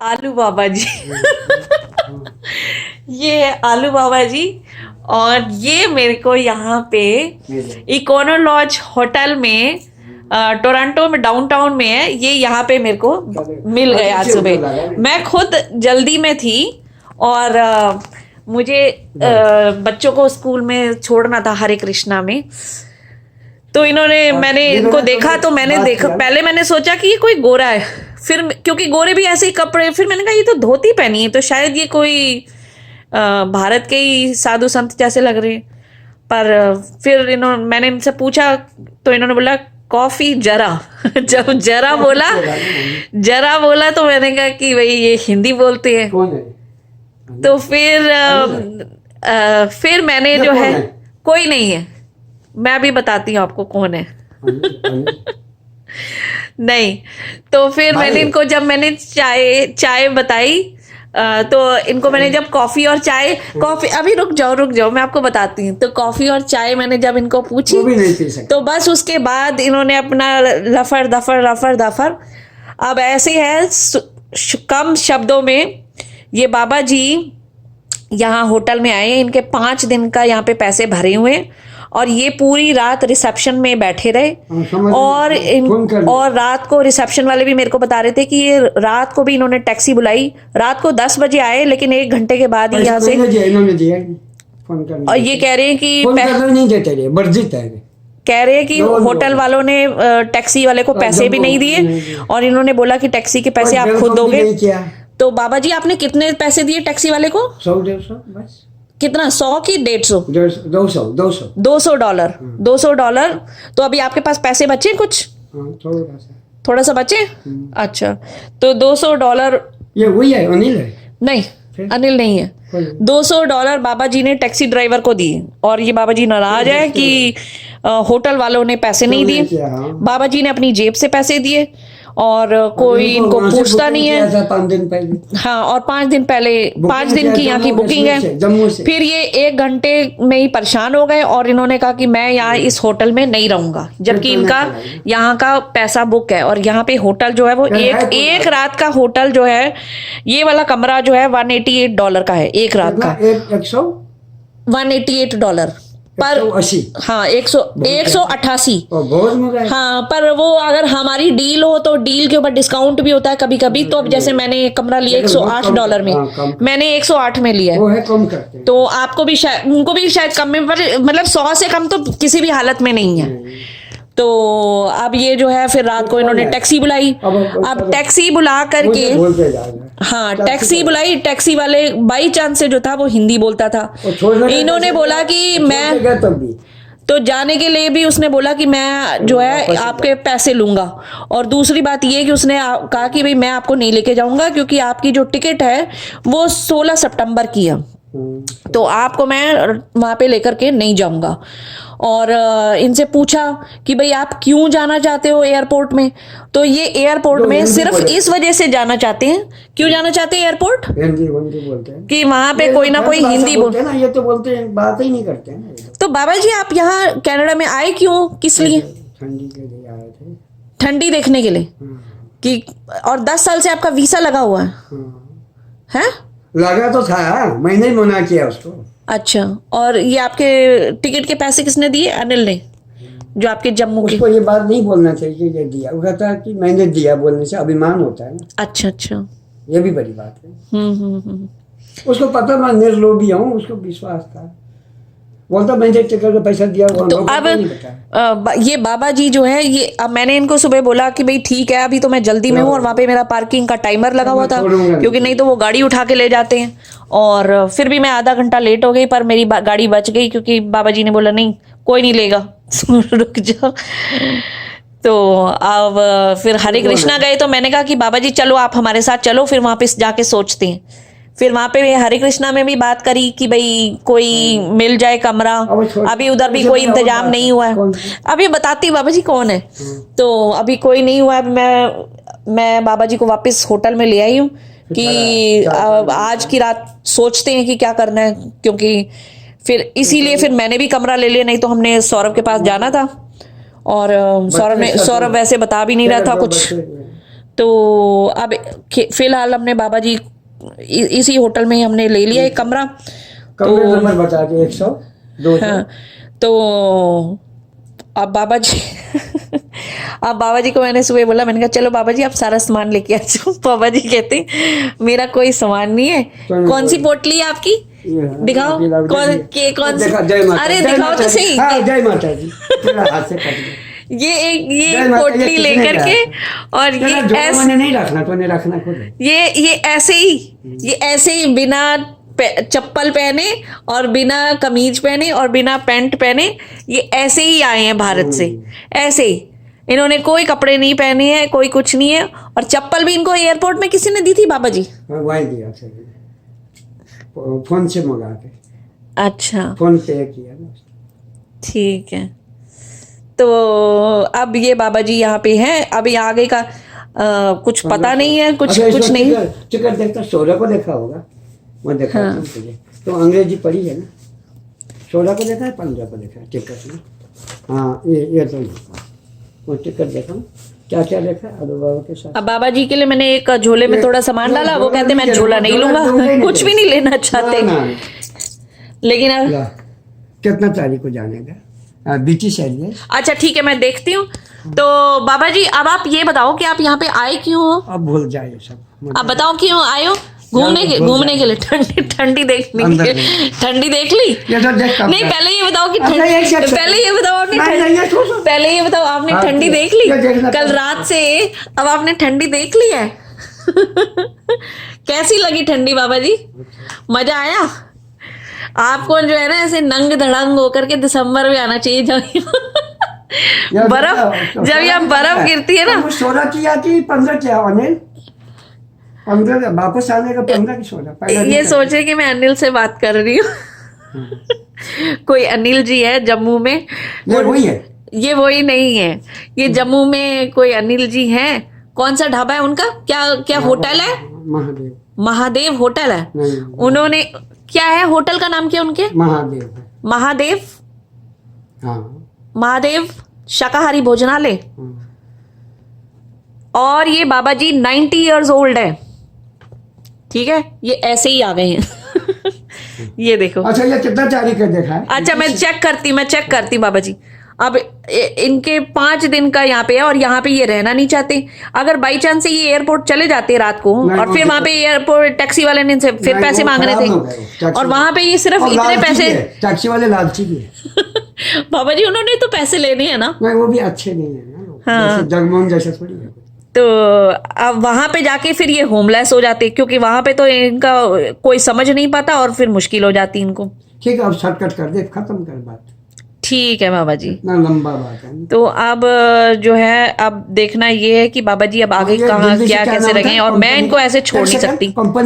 आलू बाबा जी। ये है आलू बाबा जी। और ये मेरे को यहाँ पे इकोनो लॉज होटल में टोरंटो में डाउनटाउन में है। ये यहाँ पे मेरे को मिल गए आज सुबह। मैं खुद जल्दी में थी और मुझे बच्चों को स्कूल में छोड़ना था हरे कृष्णा में। तो मैंने इनको देखा तो मैंने देखा, पहले मैंने सोचा कि ये कोई गोरा है, फिर क्योंकि गोरे भी ऐसे ही कपड़े, फिर मैंने कहा ये तो धोती पहनी है तो शायद ये कोई भारत के ही साधु संत जैसे लग रहे हैं। पर फिर मैंने इनसे पूछा तो इन्होंने बोला कॉफी जरा। जब जरा बोला तो मैंने कहा कि भाई ये हिंदी बोलते हैं। तो फिर मैंने जो है, कोई नहीं है, मैं अभी बताती हूँ आपको कौन है। नहीं, तो फिर मैंने इनको, जब मैंने चाय बताई तो इनको मैंने जब कॉफी और चाय, कॉफी अभी रुक जाओ मैं आपको बताती हूँ। तो कॉफी और चाय मैंने जब इनको पूछी तो बस उसके बाद इन्होंने अपना लफर दफर। अब ऐसे है कम शब्दों में, ये बाबा जी यहाँ होटल में आए, इनके 5 दिन का यहाँ पे पैसे भरे हुए और ये पूरी रात रिसेप्शन में बैठे रहे। और रात को रिसेप्शन वाले भी मेरे को बता रहे थे कि ये रात को भी इन्होंने टैक्सी बुलाई, रात को 10 बजे आए लेकिन 1 घंटे के बाद ही यहाँ से। और ये कह रहे हैं कि कह रहे हैं कि होटल वालों ने टैक्सी वाले को पैसे भी नहीं दिए और इन्होंने बोला कि टैक्सी के पैसे आप खुद दोगे। तो बाबा जी आपने कितने पैसे दिए टैक्सी वाले को? 100-150 बस। कितना, 100 की 150? 200 $200। $200। तो अभी आपके पास पैसे बचे कुछ? थोड़ा सा बचे। अच्छा, तो $200 ये वही है, अनिल है? नहीं, अनिल नहीं है। $200 बाबा जी ने टैक्सी ड्राइवर को दिए और ये बाबा जी नाराज है कि होटल वालों ने पैसे नहीं दिए। बाबा जी ने अपनी जेब से पैसे दिए और कोई इनको पूछता नहीं है। 5 दिन पहले। हाँ, और 5 दिन पहले, 5 दिन की यहाँ की बुकिंग है। फिर ये 1 घंटे में ही परेशान हो गए और इन्होंने कहा कि मैं यहाँ इस होटल में नहीं रहूंगा, जबकि इनका यहाँ का पैसा बुक है। और यहाँ पे होटल जो है वो एक रात का होटल जो है, ये वाला कमरा जो है $188 का है एक रात का। $188 पर 180। हाँ, 188। हाँ, पर वो अगर हमारी डील हो तो डील के ऊपर डिस्काउंट भी होता है कभी कभी। तो अब जैसे मैंने कमरा लिया $108 में, मैंने 108 में लिया है। तो आपको भी शायद, उनको भी शायद कम में, पर मतलब 100 से कम तो किसी भी हालत में नहीं है। तो अब ये जो है, फिर रात को इन्होंने टैक्सी बुलाई। अब टैक्सी बुला करके, हाँ टैक्सी बुलाई, टैक्सी वाले बाई चांस से जो था वो हिंदी बोलता था। इन्होंने बोला कि मैं, तो जाने के लिए भी उसने बोला कि मैं जो है आपके पैसे लूंगा। और दूसरी बात ये कि उसने कहा कि भाई मैं आपको नहीं लेके जाऊंगा क्योंकि आपकी जो टिकट है वो 16 सितंबर की है, तो आपको मैं वहां पे लेकर के नहीं जाऊंगा। और इनसे पूछा कि भाई आप क्यों जाना चाहते हो एयरपोर्ट में? तो ये एयरपोर्ट में सिर्फ इस वजह से जाना चाहते हैं। क्यों जाना चाहते हैं एयरपोर्ट? हिंदी बोलते हैं कि वहां पे कोई ना कोई हिंदी बोलते हैं ना, ये तो बोलते हैं, बात ही नहीं करते हैं। तो बाबा जी आप यहाँ कनाडा में आए क्यों, किस लिए? ठंडी के लिए आए थे। ठंडी देखने के लिए कि, और 10 साल से आपका वीसा लगा हुआ है? लगा तो था, मैंने ही मना किया उसको। अच्छा, और ये आपके टिकट के पैसे किसने दिए? अनिल ने, जो आपके जम्मू के। उसको ये बात नहीं बोलना चाहिए कि दिया, वो कहता है कि मैंने दिया, बोलने से अभिमान होता है ना। अच्छा, ये भी बड़ी बात है। उसको पता मैं निर्लोभी हूँ, उसको विश्वास था, बोलता मैंने टिकट का पैसा दिया। तो अब ये बाबा जी जो है, ये अब मैंने इनको सुबह बोला कि भाई ठीक है अभी तो मैं जल्दी में हूँ, और वहाँ पे मेरा पार्किंग का टाइमर लगा हुआ था क्योंकि नहीं तो वो गाड़ी उठा के ले जाते हैं। और फिर भी मैं आधा घंटा लेट हो गई, पर मेरी गाड़ी बच गई क्योंकि बाबा जी ने बोला नहीं कोई नहीं लेगा, रुक जाओ। तो अब फिर हरे कृष्णा गए तो मैंने कहा कि बाबा जी चलो आप हमारे साथ चलो, फिर वहां पे जाके सोचते हैं। फिर वहां पे हरे कृष्णा में भी बात करी कि भाई कोई मिल जाए कमरा, अभी उधर भी कोई इंतजाम नहीं हुआ है। अभी बताती बाबा जी कौन है। तो अभी कोई नहीं हुआ है। मैं बाबा जी को वापस होटल में ले आई हूँ कि आज की रात सोचते हैं कि क्या करना है, क्योंकि फिर इसीलिए फिर मैंने भी कमरा ले लिया, नहीं तो हमने सौरभ के पास जाना था। और सौरभ वैसे बता भी नहीं रहा था कुछ, तो अब फिलहाल हमने बाबा जी इसी होटल में ही हमने ले लिया एक कमरा। कमरे नंबर बता दो, 102। हाँ, तो अब बाबा जी अब बाबा जी को मैंने सुबह बोला, मैंने कहा चलो बाबा जी आप सारा सामान लेके आ जाओ। बाबा जी कहते मेरा कोई सामान नहीं है। कौन सी पोटली है आपकी? दिखाओ कौन सी? अरे दिखाओ तो सही। जय माता दी। हाथ से काट दो। ये पोटली लेकर के, और ये ऐसे नहीं रखना, तो नहीं रखना खुद। ये ऐसे ही बिना चप्पल पहने और बिना कमीज पहने और बिना पैंट पहने ये ऐसे ही आए हैं भारत से। ऐसे ही इन्होंने कोई कपड़े नहीं पहने हैं, कोई कुछ नहीं है। और चप्पल भी इनको एयरपोर्ट में किसी ने दी थी बाबा जी? वही दिया था, फोन से मंगा के। अच्छा, फोन पे किया ना। ठीक है। तो अब ये बाबा जी यहाँ पे हैं। अभी आगे का कुछ पता नहीं है, कुछ नहीं। टिकट देखता, 16 को देखा होगा, मैं देखा था तुझे। तो अंग्रेजी पढ़ी है ना। 16 को देखा है, 15 को देखा है टिकट में। हाँ, ये तो वो टिकट देखा क्या क्या देखा अदो बाबा के साथ। अब बाबा जी के लिए मैंने एक झोले में थोड़ा सामान डाला। वो कहते मैं झोला नहीं लूंगा, कुछ भी नहीं लेना चाहते। लेकिन कितना तारीख को जानेगा ब्रिटिश एयरवेज। अच्छा ठीक है, मैं देखती हूँ। तो बाबा जी अब आप ये बताओ कि आप यहाँ पे आए क्यों हो? अब भूल जाए सब। आप बताओ क्यों आए हो? घूमने के लिए, ठंडी देखने के लिए। ठंडी देख ली? नहीं, पहले ये बताओ कि पहले ये बताओ आपने ठंडी देख ली? कल रात से अब आपने ठंडी देख ली है? कैसी लगी ठंडी बाबा जी? मजा आया? आपको जो है ना ऐसे नंग धड़ंग होकर के दिसंबर में आना चाहिए, जब बर्फ गिरती है ना। 16 की आती, 15 की अनिल, 15 वापस आने का 15 की 16। ये सोचे कि मैं अनिल से बात कर रही हूँ। कोई अनिल जी है जम्मू में। ये वही है? ये वही नहीं है, ये जम्मू में कोई अनिल जी हैं। कौन सा ढाबा है उनका? क्या होटल है? महादेव होटल है। उन्होंने क्या है होटल का नाम? क्या उनके? महादेव। हाँ, महादेव शाकाहारी भोजनालय। और ये बाबा जी 90 इयर्स ओल्ड है। ठीक है, ये ऐसे ही आ गए हैं। ये देखो। अच्छा, ये कितना तारीख का देखा है? अच्छा, मैं चेक करती बाबा जी। अब इनके 5 दिन का यहाँ पे है, और यहाँ पे ये रहना नहीं चाहते। अगर बाई चांस से ये एयरपोर्ट चले जाते रात को, और फिर वहां पे एयरपोर्ट टैक्सी वाले ने इनसे फिर पैसे मांग रहे थे, और वहां पे ये सिर्फ इतने पैसे। टैक्सी वाले लालची भी है। बाबा जी उन्होंने तो पैसे लेने हैं ना। नहीं, वो भी अच्छे नहीं है ना। हाँ। जगमोहन जैसे थोड़ी है। तो अब वहां पे जाके फिर ये होमलेस हो जाते, क्योंकि वहां पे तो इनका कोई समझ नहीं पाता, और फिर मुश्किल हो जाती इनको। ठीक है, अब शॉर्टकट कर दे, खत्म कर बात। ठीक है बाबा जी, इतना लंबा बात है। तो अब जो है, अब देखना ये है कि बाबा जी अब आगे कहाँ क्या कैसे रहेंगे, और मैं इनको ऐसे छोड़ नहीं सकती। कंपनी